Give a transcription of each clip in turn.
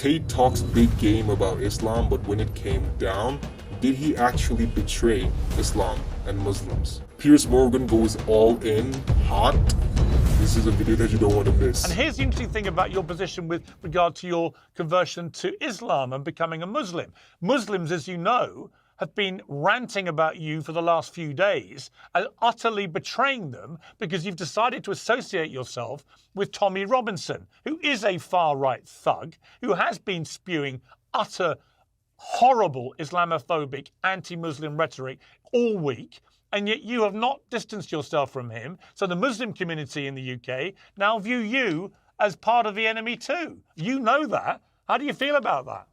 Tate talks big game about Islam, but when it came down, did he actually betray Islam and Muslims? Piers Morgan goes all in, hot. This is a video that you don't want to miss. And here's the interesting thing about your position with regard to your conversion to Islam and becoming a Muslim. Muslims, as you know, have been ranting about you for the last few days and utterly betraying them because you've decided to associate yourself with Tommy Robinson, who is a far-right thug, who has been spewing utter horrible Islamophobic, anti-Muslim rhetoric all week, and yet you have not distanced yourself from him. So the Muslim community in the UK now view you as part of the enemy too. You know that. How do you feel about that?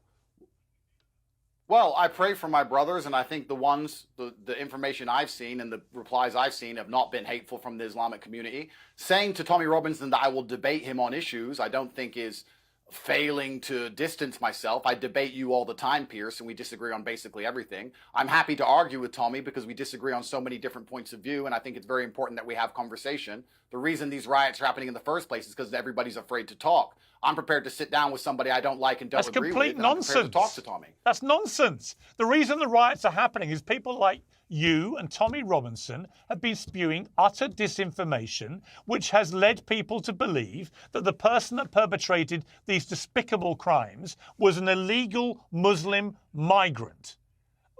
Well, I pray for my brothers, and I think the information I've seen and the replies I've seen have not been hateful from the Islamic community. Saying to Tommy Robinson that I will debate him on issues, I don't think is failing to distance myself. I debate you all the time, Piers, and we disagree on basically everything. I'm happy to argue with Tommy because we disagree on so many different points of view, and I think it's very important that we have conversation. The reason these riots are happening in the first place is because everybody's afraid to talk. I'm prepared to sit down with somebody I don't like and don't agree with. That's complete nonsense. I'm prepared to talk to Tommy. That's nonsense. The reason the riots are happening is people like you and Tommy Robinson have been spewing utter disinformation, which has led people to believe that the person that perpetrated these despicable crimes was an illegal Muslim migrant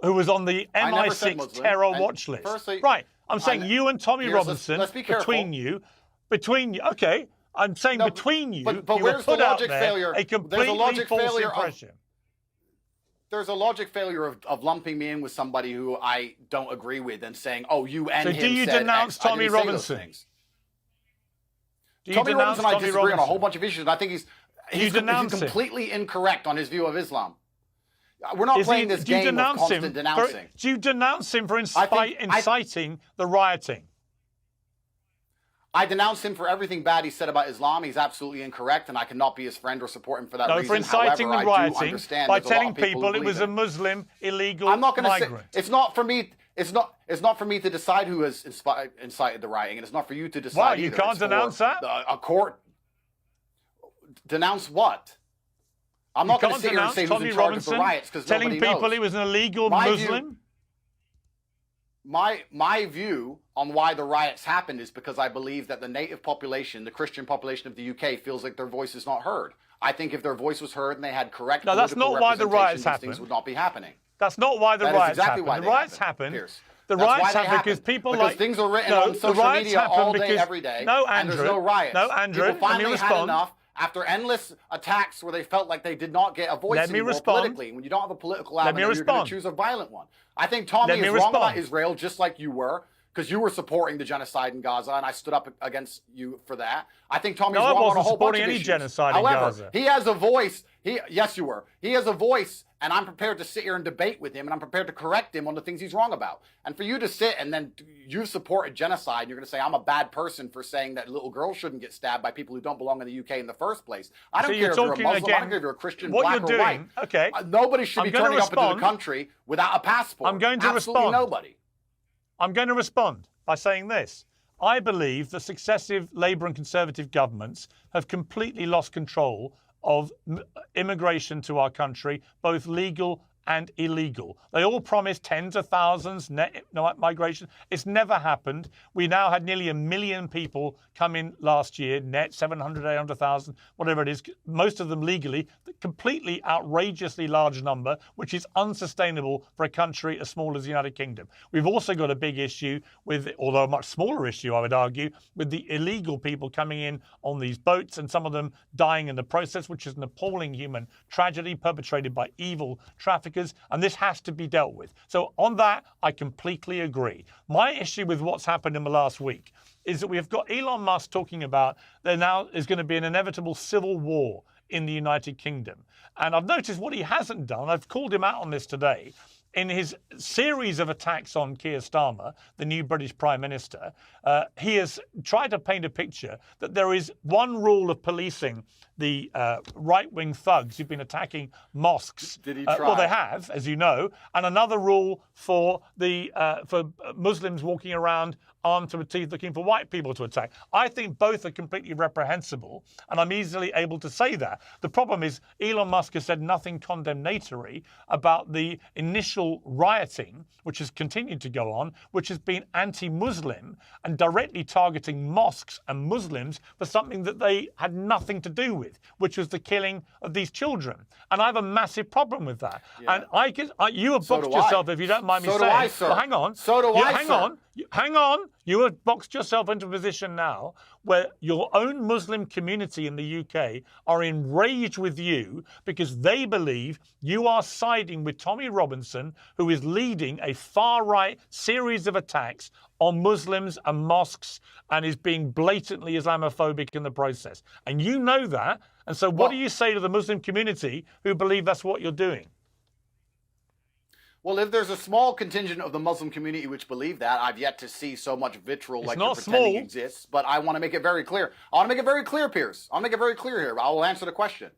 who was on the MI6 terror watch list. Firstly, right. I'm saying you and Tommy Robinson, let's be careful. between you, okay. I'm saying between you, but you where's put the out logic there failure? a completely false impression. There's a logic failure of lumping me in with somebody who I don't agree with and saying, "Oh, you and him said X." So do you denounce Tommy Robinson? Tommy Robinson and I disagree on a whole bunch of issues. And I think he's completely incorrect on his view of Islam. We're not playing this game of constant denouncing. Do you denounce him for inciting the rioting? I denounce him for everything bad he said about Islam. He's absolutely incorrect, and I cannot be his friend or support him for that reason. For inciting the rioting by telling people it was a Muslim illegal migrant. It's not for me. It's not for me to decide who has incited the rioting, and it's not for you to decide. Well, you can't denounce that. A court denounce what? I'm not going to sit here and say who's in charge of the riots because nobody knows. Telling people he was an illegal Muslim. My view on why the riots happened is because I believe that the native population, the Christian population of the UK, feels like their voice is not heard. I think if their voice was heard and they had correct political that's not why the riots happened. Things would not be happening. That's not why the riots happened. The riots happened. The riots happened because people because things are written on social media all day, every day. No, Andrew. And there's no riots. No, Andrew. People finally had enough. After endless attacks where they felt like they did not get a voice anymore politically, when you don't have a political avenue, you're going to choose a violent one. I think Tommy is wrong about Israel, just like you were, because you were supporting the genocide in Gaza, and I stood up against you for that. I think Tommy's wrong on a whole bunch of issues. I wasn't supporting any genocide in Gaza. However, he has a voice. Yes, you were. He has a voice, and I'm prepared to sit here and debate with him, and I'm prepared to correct him on the things he's wrong about. And for you to sit and then you support a genocide, and you're going to say I'm a bad person for saying that little girls shouldn't get stabbed by people who don't belong in the UK in the first place. I don't care if you're a Muslim. I don't care if you're a Christian, black or white. Okay. Nobody should be turning up into the country without a passport. I'm going to respond. Nobody. I'm going to respond by saying this. I believe that successive Labour and Conservative governments have completely lost control of immigration to our country, both legal and illegal. They all promised tens of thousands net migration. It's never happened. We now had nearly 1 million people come in last year, net 700, 800,000, whatever it is, most of them legally, completely outrageously large number, which is unsustainable for a country as small as the United Kingdom. We've also got a big issue with, although a much smaller issue, I would argue, with the illegal people coming in on these boats and some of them dying in the process, which is an appalling human tragedy perpetrated by evil traffickers. And this has to be dealt with. So on that, I completely agree. My issue with what's happened in the last week is that we have got Elon Musk talking about there now is going to be an inevitable civil war in the United Kingdom. And I've noticed what he hasn't done. I've called him out on this today. In his series of attacks on Keir Starmer, the new British Prime Minister, he has tried to paint a picture that there is one rule of policing the right-wing thugs who've been attacking mosques. Did he Well, try? they have, as you know, and another rule for Muslims walking around armed to the teeth looking for white people to attack. I think both are completely reprehensible, and I'm easily able to say that. The problem is Elon Musk has said nothing condemnatory about the initial rioting, which has continued to go on, which has been anti-Muslim and directly targeting mosques and Muslims for something that they had nothing to do with, which was the killing of these children. And I have a massive problem with that. Yeah. And you have So boxed do I. yourself, if you don't mind me So saying. do I, sir. Well, hang on. So do I, hang sir. on. Hang on. You have boxed yourself into a position now where your own Muslim community in the UK are enraged with you because they believe you are siding with Tommy Robinson, who is leading a far-right series of attacks on Muslims and mosques and is being blatantly Islamophobic in the process. And you know that. And so what do you say to the Muslim community who believe that's what you're doing? Well, if there's a small contingent of the Muslim community which believe that, I've yet to see so much vitriol like you're pretending exists. But I want to make it very clear. I want to make it very clear, Piers. I want to make it very clear here. I will answer the question.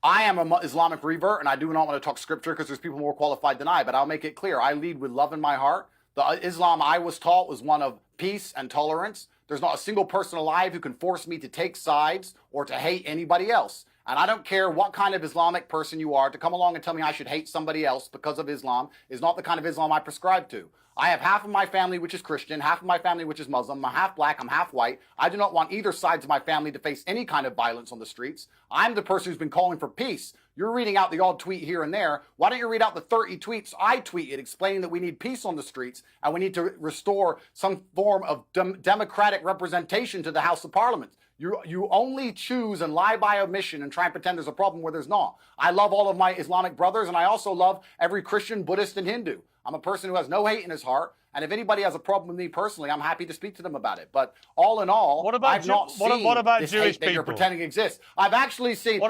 I am an Islamic revert, and I do not want to talk scripture because there's people more qualified than I, but I'll make it clear. I lead with love in my heart. The Islam I was taught was one of peace and tolerance. There's not a single person alive who can force me to take sides or to hate anybody else. And I don't care what kind of Islamic person you are, to come along and tell me I should hate somebody else because of Islam is not the kind of Islam I prescribe to. I have half of my family which is Christian, half of my family which is Muslim. I'm half black, I'm half white. I do not want either sides of my family to face any kind of violence on the streets. I'm the person who's been calling for peace. You're reading out the odd tweet here and there. Why don't you read out the 30 tweets I tweeted explaining that we need peace on the streets and we need to restore some form of democratic representation to the House of Parliament. You only choose and lie by omission and try and pretend there's a problem where there's not. I love all of my Islamic brothers, and I also love every Christian, Buddhist, and Hindu. I'm a person who has no hate in his heart, and if anybody has a problem with me personally, I'm happy to speak to them about it. But all in all, I've not seen this hate that you're pretending exists. I've actually seen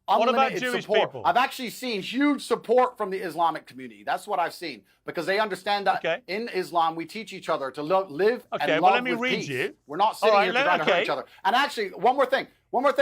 unlimited support. People? I've actually seen huge support from the Islamic community. That's what I've seen, because they understand that in Islam we teach each other to live and love with peace. We're not sitting here trying to hurt each other. And actually, one more thing.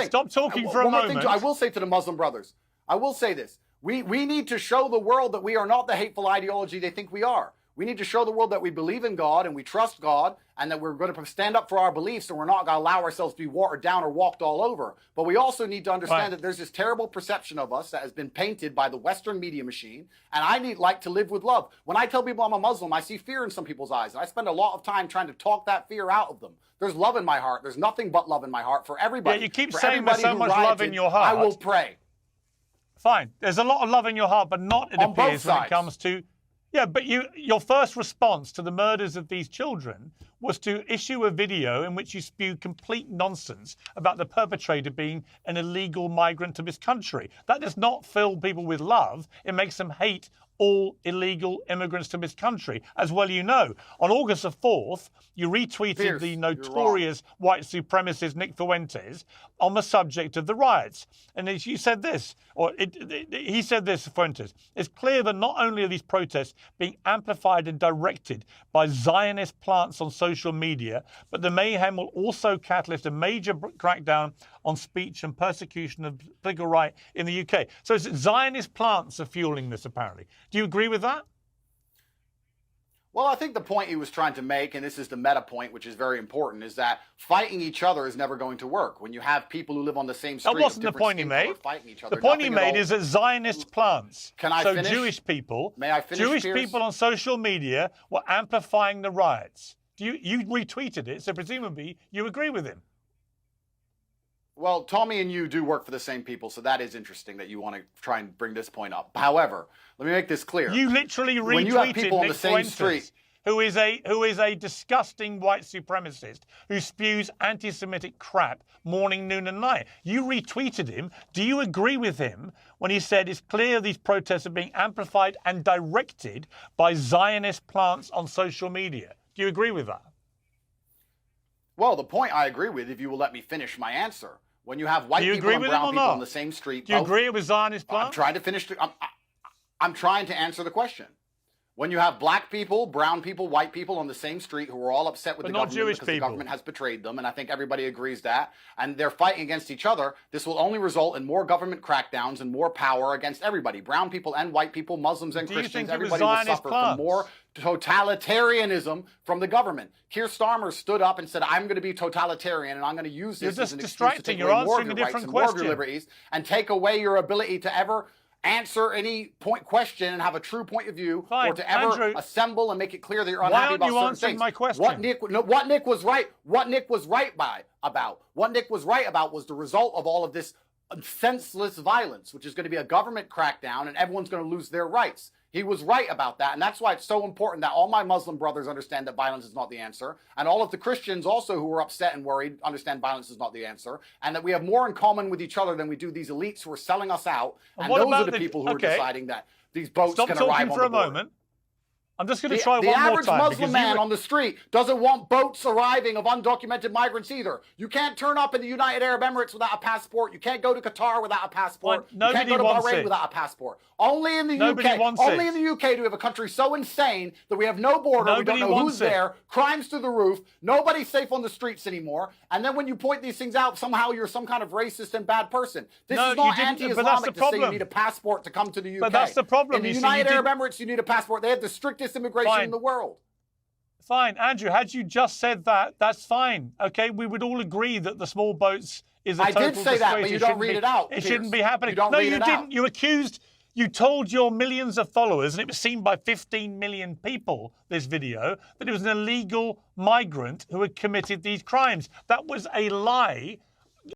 Stop talking for a moment. I will say to the Muslim brothers, I will say this. We need to show the world that we are not the hateful ideology they think we are. We need to show the world that we believe in God and we trust God and that we're going to stand up for our beliefs and we're not going to allow ourselves to be watered down or walked all over. But we also need to understand that there's this terrible perception of us that has been painted by the Western media machine, and I like to live with love. When I tell people I'm a Muslim, I see fear in some people's eyes, and I spend a lot of time trying to talk that fear out of them. There's love in my heart. There's nothing but love in my heart for everybody. Yeah, you keep saying there's so much love in your heart. I will pray. Fine. There's a lot of love in your heart, but not, it appears, when it comes to... Yeah, but your first response to the murders of these children was to issue a video in which you spewed complete nonsense about the perpetrator being an illegal migrant to this country. That does not fill people with love. It makes them hate all illegal immigrants to this country, as well you know. On August the 4th, you retweeted the notorious white supremacist Nick Fuentes on the subject of the riots. And you said this, he said this, Fuentes, it's clear that not only are these protests being amplified and directed by Zionist plants on social media, but the mayhem will also catalyst a major crackdown on speech and persecution of political right in the UK. So it's Zionist plants are fueling this, apparently. Do you agree with that? Well, I think the point he was trying to make, and this is the meta point, which is very important, is that fighting each other is never going to work. When you have people who live on the same street, that wasn't the point he made. Fighting each other, the point he made is that Zionist plants, so Jewish people, May I finish, Jewish Piers? people on social media were amplifying the riots. You retweeted it, so presumably you agree with him. Well, Tommy and you do work for the same people, so that is interesting that you want to try and bring this point up. However, let me make this clear. You literally retweeted when you have people on the same street, who is a disgusting white supremacist who spews anti-Semitic crap morning, noon, and night. You retweeted him. Do you agree with him when he said it's clear these protests are being amplified and directed by Zionist plants on social media? Do you agree with that? Well, the point I agree with, if you will let me finish my answer. When you have white people and brown people on the same street... Do you agree with Zionist plants? I'm trying to finish... I'm trying to answer the question. When you have black people, brown people, white people on the same street who are all upset with But the not government Jewish because the people. government has betrayed them, and I think everybody agrees that, and they're fighting against each other, this will only result in more government crackdowns and more power against everybody. Brown people and white people, Muslims and Do you Christians, think it was everybody will Zionist suffer plans? from more totalitarianism from the government. Keir Starmer stood up and said, I'm going to be totalitarian and I'm going to use this You're as just an excuse to distracting. take You're away more of answering your a rights different and more of your question. liberties and take away your ability to ever answer any question and have a true point of view, Fine. or to ever Andrew, assemble and make it clear that you're why unhappy aren't about you certain answering things. my question? What Nick was right about was the result of all of this senseless violence, which is going to be a government crackdown and everyone's going to lose their rights. He was right about that, and that's why it's so important that all my Muslim brothers understand that violence is not the answer, and all of the Christians also who are upset and worried understand violence is not the answer, and that we have more in common with each other than we do these elites who are selling us out, and what those about are the people who are okay. deciding that these boats Stop can talking arrive on for the a border. moment. I'm just going to try The one more average time. Muslim because man you... on the street doesn't want boats arriving of undocumented migrants either. You can't turn up in the United Arab Emirates without a passport. You can't go to Qatar without a passport. Well, you can't go to nobody wants Bahrain it. without a passport. Only in the Nobody UK. wants Only it. in the UK do we have a country so insane that we have no border. Nobody we don't know wants who's it. there. Crimes through the roof. Nobody's safe on the streets anymore. And then when you point these things out, somehow you're some kind of racist and bad person. This No, is not you didn't, but that's the anti-Islamic to say you problem. need a passport to come to the UK. But that's the problem. In the You see, you United Arab didn't- Emirates, you need a passport. They have the strictest immigration Fine. in the world. Fine, Andrew, had you just said that, that's fine. Okay, we would all agree that the small boats is a I total did say that, disgrace. but you It don't shouldn't read be- it out, It Piers. shouldn't be happening. You don't no, read you it didn't. out. You told your millions of followers, and it was seen by 15 million people, this video, that it was an illegal migrant who had committed these crimes. That was a lie